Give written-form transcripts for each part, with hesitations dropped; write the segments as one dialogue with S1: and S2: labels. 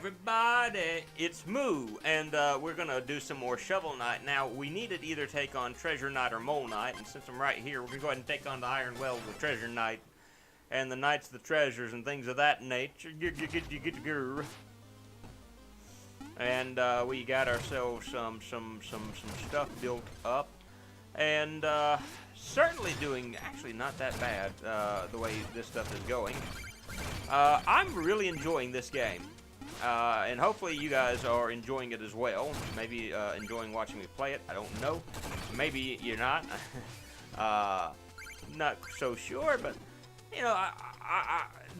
S1: everybody, it's Moo, and we're gonna do some more Shovel Knight. Now, we need to either take on Treasure Knight or Mole Knight, and since I'm right here, we're gonna go ahead and take on the Iron Well with Treasure Knight, and the Knights of the Treasures, and things of that nature. And we got ourselves some stuff built up, and certainly doing actually not that bad the way this stuff is going. I'm really enjoying this game, and hopefully you guys are enjoying it as well. Maybe enjoying watching me play it. I don't know. Maybe you're not. Not so sure, but you know,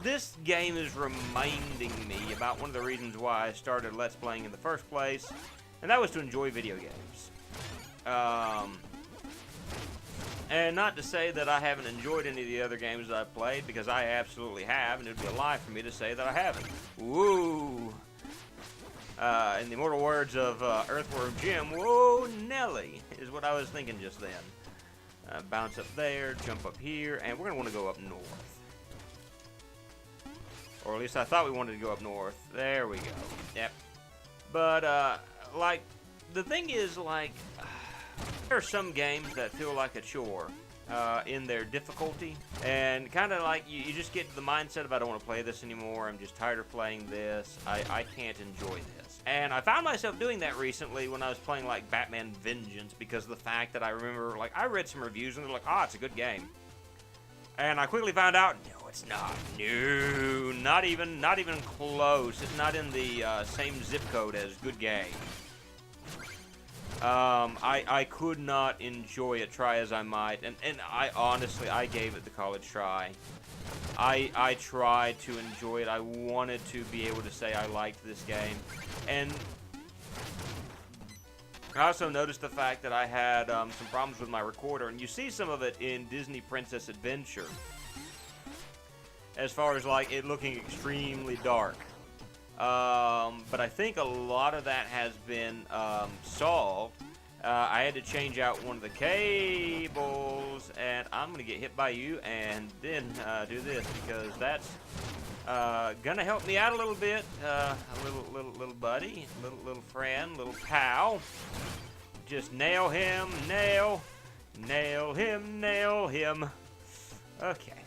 S1: this game is reminding me about one of the reasons why I started Let's Playing in the first place, and that was to enjoy video games. And not to say that I haven't enjoyed any of the other games that I've played, because I absolutely have, and it would be a lie for me to say that I haven't. Woo! In the immortal words of Earthworm Jim, whoa, Nelly, is what I was thinking just then. Bounce up there, jump up here, and we're going to want to go up north. Or at least I thought we wanted to go up north. There we go. Yep. But, like, the thing is, like, there are some games that feel like a chore in their difficulty, and kind of like you just get to the mindset of, I don't want to play this anymore, I'm just tired of playing this, I can't enjoy this. And I found myself doing that recently when I was playing like Batman Vengeance, because of the fact that I remember, like, I read some reviews and they're like, it's a good game. And I quickly found out, no, it's not. No, not even close. It's not in the same zip code as good game. I could not enjoy it, try as I might, and I honestly, I gave it the college try. I tried to enjoy it. I wanted to be able to say I liked this game, and I also noticed the fact that I had some problems with my recorder, and you see some of it in Disney Princess Adventure, as far as like it looking extremely dark. But I think a lot of that has been solved. I had to change out one of the cables, and I'm gonna get hit by you and then do this, because that's gonna help me out a little bit. A little buddy, little friend, little pal. Just nail him, nail him. Okay.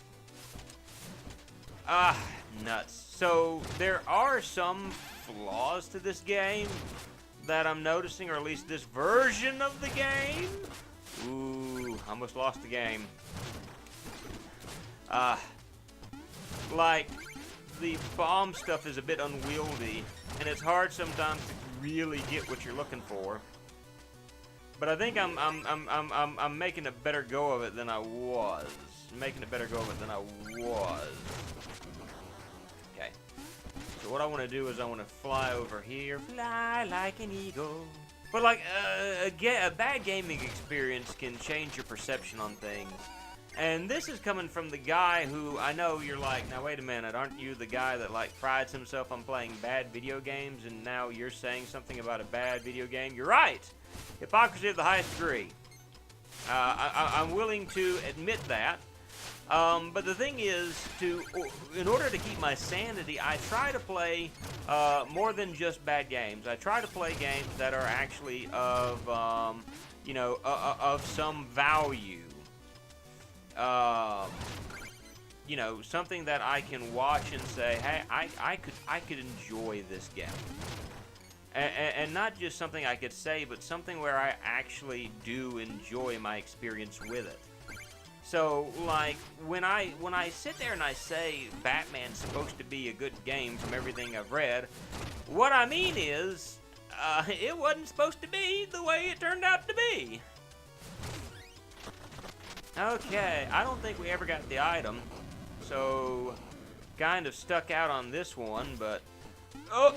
S1: Nuts. So, there are some flaws to this game that I'm noticing, or at least this version of the game. Ooh, almost lost the game. Like, the bomb stuff is a bit unwieldy, and it's hard sometimes to really get what you're looking for. But I think I'm making a better go of it than I was. Okay. So what I want to do is I want to fly over here. Fly like an eagle. But like, a bad gaming experience can change your perception on things. And this is coming from the guy who, I know you're like, now wait a minute, aren't you the guy that like prides himself on playing bad video games, and now you're saying something about a bad video game? You're right. Hypocrisy of the highest degree. I'm willing to admit that. But the thing is, in order to keep my sanity, I try to play more than just bad games. I try to play games that are actually of, you know, of some value. You know, something that I can watch and say, hey, I could enjoy this game. And not just something I could say, but something where I actually do enjoy my experience with it. So, like, when I sit there and I say Batman's supposed to be a good game from everything I've read, what I mean is, it wasn't supposed to be the way it turned out to be. Okay, I don't think we ever got the item, so kind of stuck out on this one, but... Oh!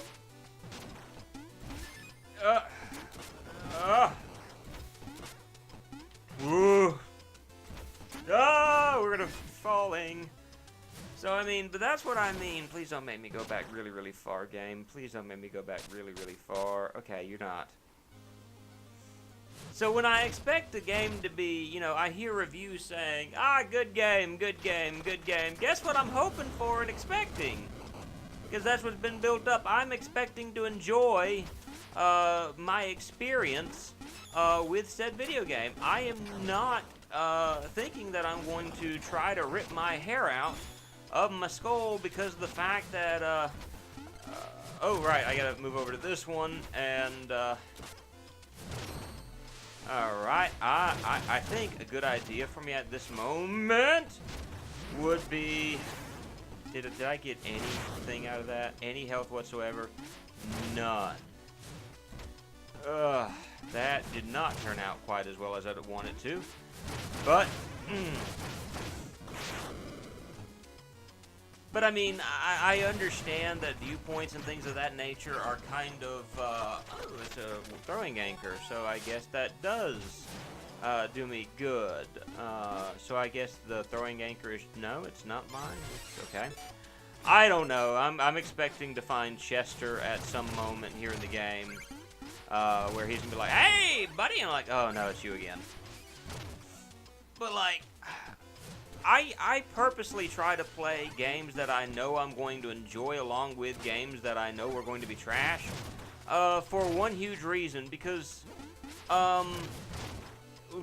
S1: Woo! We're gonna falling. So, I mean, but that's what I mean. Please don't make me go back really, really far, game. Please don't make me go back really, really far. Okay, you're not. So when I expect the game to be, you know, I hear reviews saying, good game, good game, good game. Guess what I'm hoping for and expecting? because that's what's been built up. I'm expecting to enjoy my experience with said video game. I am not thinking that I'm going to try to rip my hair out of my skull because of the fact that, oh, right, I gotta move over to this one, and, alright, I think a good idea for me at this moment would be, did I get anything out of that? Any health whatsoever? None. That did not turn out quite as well as I'd wanted to, but, But, I mean, I understand that viewpoints and things of that nature are kind of, oh, it's a throwing anchor, so I guess that does do me good. So I guess the throwing anchor is, no, it's not mine. It's okay. I don't know. I'm expecting to find Chester at some moment here in the game where he's going to be like, hey, buddy, and I'm like, oh, no, it's you again. But, like, I purposely try to play games that I know I'm going to enjoy along with games that I know are going to be trash for one huge reason, because,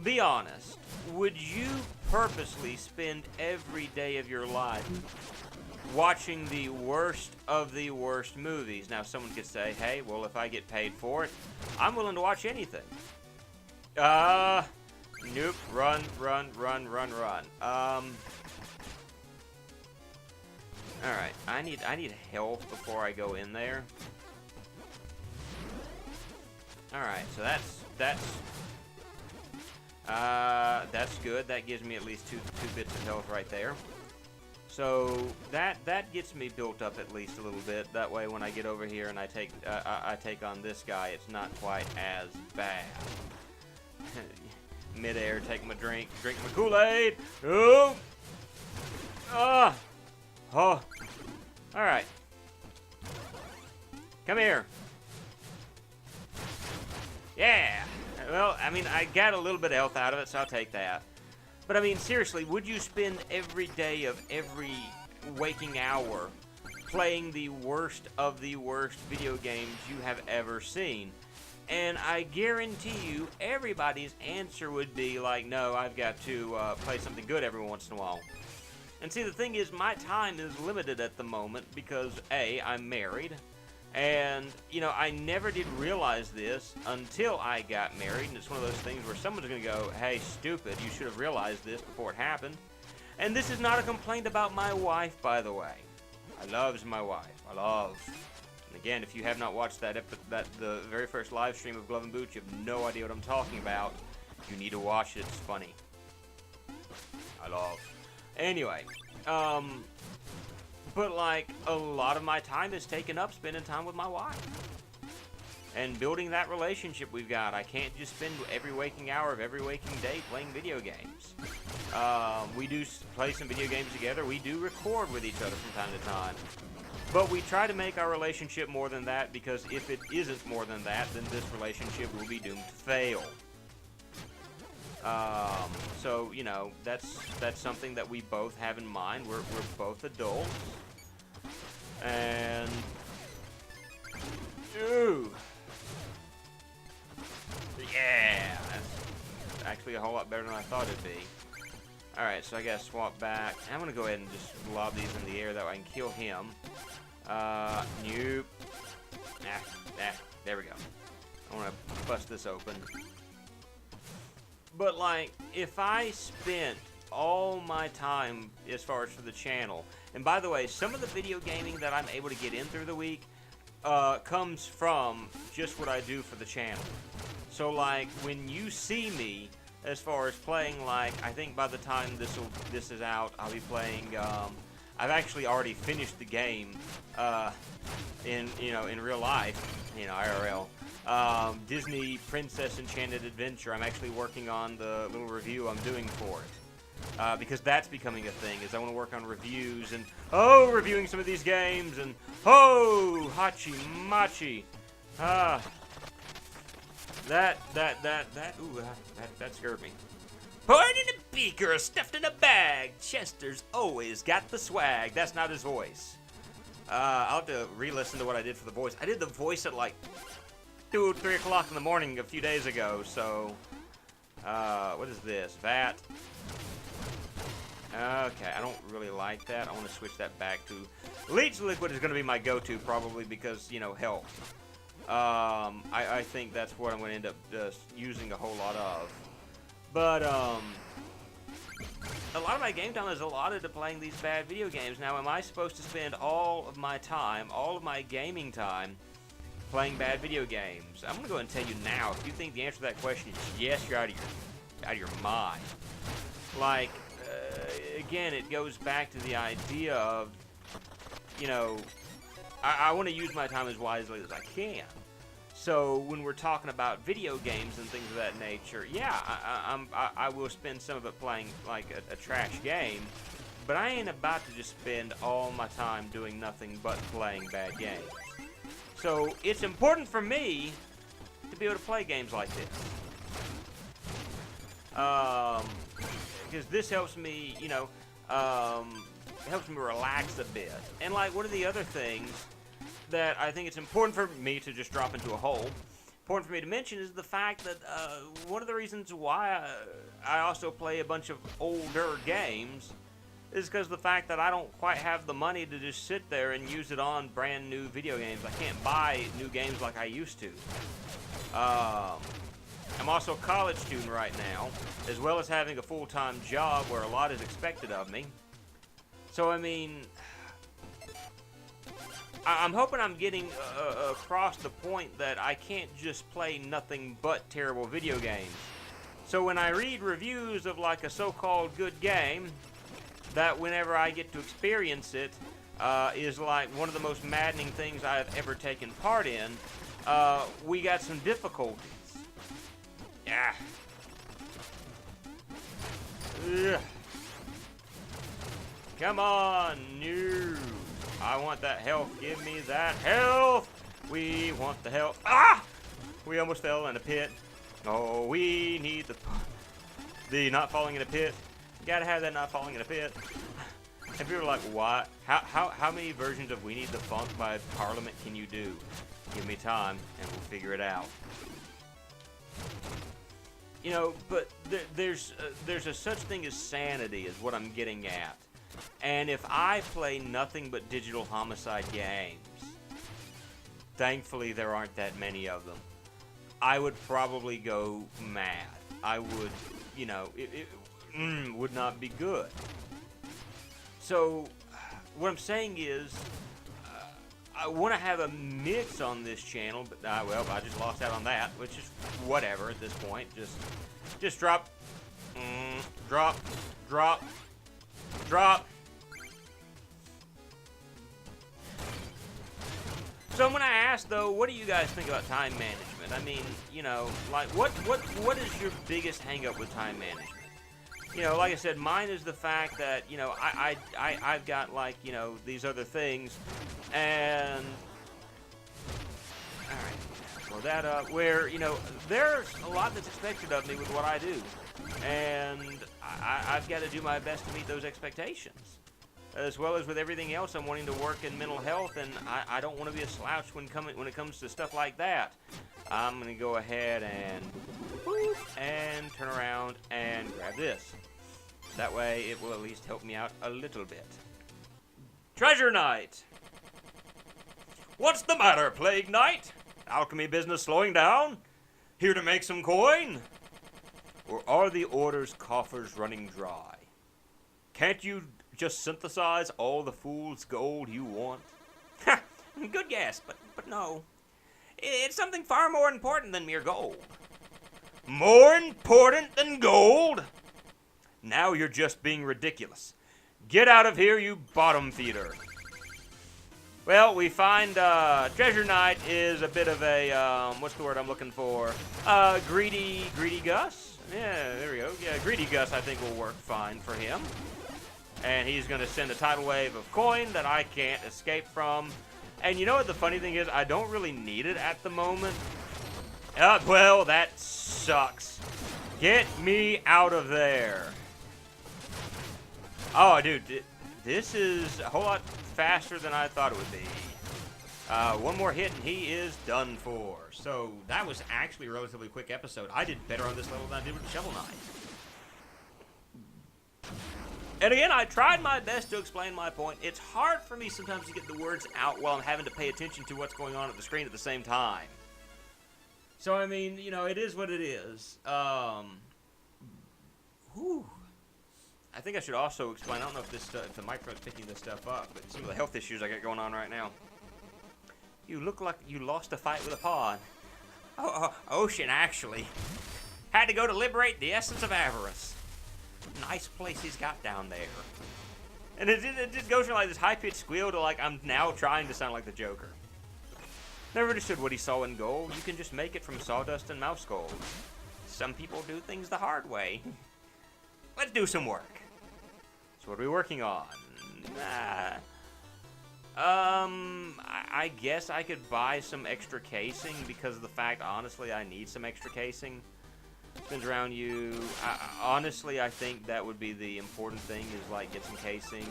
S1: be honest, would you purposely spend every day of your life watching the worst of the worst movies? Now, someone could say, hey, well, if I get paid for it, I'm willing to watch anything. Nope. Run. Alright. I need health before I go in there. Alright, so that's good. That gives me at least two bits of health right there. So that gets me built up at least a little bit. That way when I get over here and I take on this guy, it's not quite as bad. Midair, take my drink my Kool-Aid. Oh. Oh. Alright. Come here. Yeah. Well, I mean, I got a little bit of health out of it, so I'll take that. But, I mean, seriously, would you spend every day of every waking hour playing the worst of the worst video games you have ever seen? And I guarantee you, everybody's answer would be like, no, I've got to play something good every once in a while. And see, the thing is, my time is limited at the moment because, A, I'm married. And, you know, I never did realize this until I got married. And it's one of those things where someone's going to go, hey, stupid, you should have realized this before it happened. And this is not a complaint about my wife, by the way. I loves my wife. I love. And again, if you have not watched the very first live stream of Glove and Boots, you have no idea what I'm talking about. You need to watch it. It's funny. I love. Anyway, but like a lot of my time is taken up spending time with my wife and building that relationship we've got. I can't just spend every waking hour of every waking day playing video games. We do play some video games together. We do record with each other from time to time. But we try to make our relationship more than that, because if it isn't more than that, then this relationship will be doomed to fail. So, you know, that's something that we both have in mind. We're both adults. And... Ooh! Yeah! That's actually a whole lot better than I thought it'd be. Alright, so I gotta swap back. I'm gonna go ahead and just lob these in the air, that way I can kill him. Nope. There we go. I wanna bust this open. But, like, if I spent all my time as far as for the channel, and by the way, some of the video gaming that I'm able to get in through the week comes from just what I do for the channel. So, like, when you see me, as far as playing, like, I think by the time this is out, I'll be playing, I've actually already finished the game, in real life, IRL. Disney Princess Enchanted Adventure. I'm actually working on the little review I'm doing for it. Because that's becoming a thing, is I want to work on reviews and, reviewing some of these games and, hachi machi. That scared me. Poured in a beaker, stuffed in a bag. Chester's always got the swag. That's not his voice. I'll have to re-listen to what I did for the voice. I did the voice at like 2, 3 o'clock in the morning a few days ago, so... what is this? VAT. Okay, I don't really like that. I want to switch that back to... Leech Liquid is going to be my go-to, probably, because, you know, health. I think that's what I'm going to end up just using a whole lot of. But, a lot of my game time is allotted to playing these bad video games. Now, am I supposed to spend all of my time, all of my gaming time, playing bad video games? I'm going to go ahead and tell you now. If you think the answer to that question is yes, you're out of your mind. Like, again, it goes back to the idea of, you know, I want to use my time as wisely as I can. So when we're talking about video games and things of that nature, yeah, I will spend some of it playing like a trash game, but I ain't about to just spend all my time doing nothing but playing bad games. So it's important for me to be able to play games like this. Because this helps me, you know, helps me relax a bit. And like one of the other things that I think it's important for me to just drop into a hole, important for me to mention, is the fact that one of the reasons why I also play a bunch of older games is because of the fact that I don't quite have the money to just sit there and use it on brand new video games. I can't buy new games like I used to. I'm also a college student right now, as well as having a full-time job where a lot is expected of me. So, I mean, I'm hoping I'm getting across the point that I can't just play nothing but terrible video games. So when I read reviews of like a so-called good game, that whenever I get to experience it, is like one of the most maddening things I have ever taken part in, we got some difficulties. Yeah. Ugh. Come on, no. I want that health. Give me that health. We want the health. Ah! We almost fell in a pit. Oh, we need the not falling in a pit. You gotta have that not falling in a pit. And people are like, what? How many versions of We Need the Funk by Parliament can you do? Give me time, and we'll figure it out. You know, but there's a such thing as sanity, is what I'm getting at. And if I play nothing but digital homicide games, thankfully there aren't that many of them, I would probably go mad. I would, you know, it would not be good. So, what I'm saying is, I want to have a mix on this channel, but, well, I just lost out on that, which is whatever at this point. Just drop, drop, drop, drop. So I'm going to ask, though, what do you guys think about time management? I mean, you know, like, what is your biggest hang-up with time management? You know, like I said, mine is the fact that, you know, I've got, like, you know, these other things, and, alright, throw that up, where, you know, there's a lot that's expected of me with what I do, and I've got to do my best to meet those expectations, as well as with everything else. I'm wanting to work in mental health, and I don't want to be a slouch when it comes to stuff like that. I'm going to go ahead and whoop, and turn around and grab this. That way it will at least help me out a little bit. Treasure Knight! What's the matter, Plague Knight? Alchemy business slowing down? Here to make some coin? Or are the Order's coffers running dry? Can't you just synthesize all the fool's gold you want? Ha! Good guess, but no. It's something far more important than mere gold. More important than gold? Now you're just being ridiculous. Get out of here, you bottom feeder. Well, we find Treasure Knight is a bit of a, what's the word I'm looking for? Greedy Gus? Yeah, there we go. Yeah, Greedy Gus I think will work fine for him. And he's going to send a tidal wave of coin that I can't escape from. And you know what the funny thing is? I don't really need it at the moment. Well, that sucks. Get me out of there. Oh, dude, did this is a whole lot faster than I thought it would be. One more hit and he is done for. So that was actually a relatively quick episode. I did better on this level than I did with the Shovel Knight. And again, I tried my best to explain my point. It's hard for me sometimes to get the words out while I'm having to pay attention to what's going on at the screen at the same time. So, I mean, you know, it is what it is. Whew. I think I should also explain, I don't know if if the microphone's picking this stuff up, but some of the health issues I got going on right now. You look like you lost a fight with a pawn. Ocean, actually. Had to go to liberate the essence of avarice. Nice place he's got down there. And it just goes from like this high-pitched squeal to like I'm now trying to sound like the Joker. Never understood what he saw in gold. You can just make it from sawdust and mouse skulls. Some people do things the hard way. Let's do some work. So what are we working on? I guess I could buy some extra casing because of the fact, honestly, I need some extra casing. Spins around you. Honestly, I think that would be the important thing is, like, get some casing.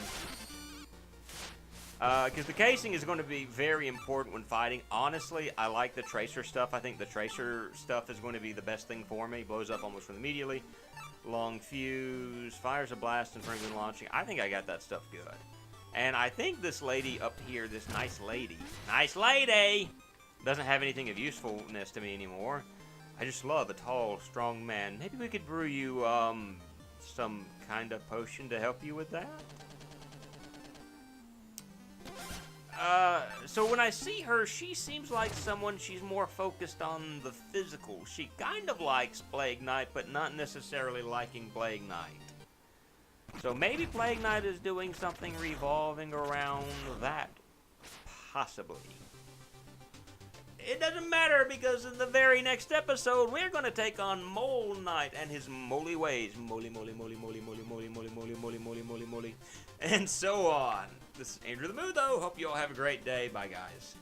S1: Because the casing is going to be very important when fighting. Honestly, I like the tracer stuff. I think the tracer stuff is going to be the best thing for me. Blows up almost immediately. Long fuse. Fires a blast and frames when launching. I think I got that stuff good. And I think this lady up here, this nice lady, doesn't have anything of usefulness to me anymore. I just love a tall, strong man. Maybe we could brew you, some kind of potion to help you with that? So when I see her, she seems like someone, she's more focused on the physical. She kind of likes Plague Knight, but not necessarily liking Plague Knight. So maybe Plague Knight is doing something revolving around that. Possibly. It doesn't matter because in the very next episode, we're going to take on Mole Knight and his moly ways. Moly, moly, moly, moly, moly, moly, moly, moly, moly, moly, moly, moly, and so on. This is Andrew the Moo, though. Hope you all have a great day. Bye, guys.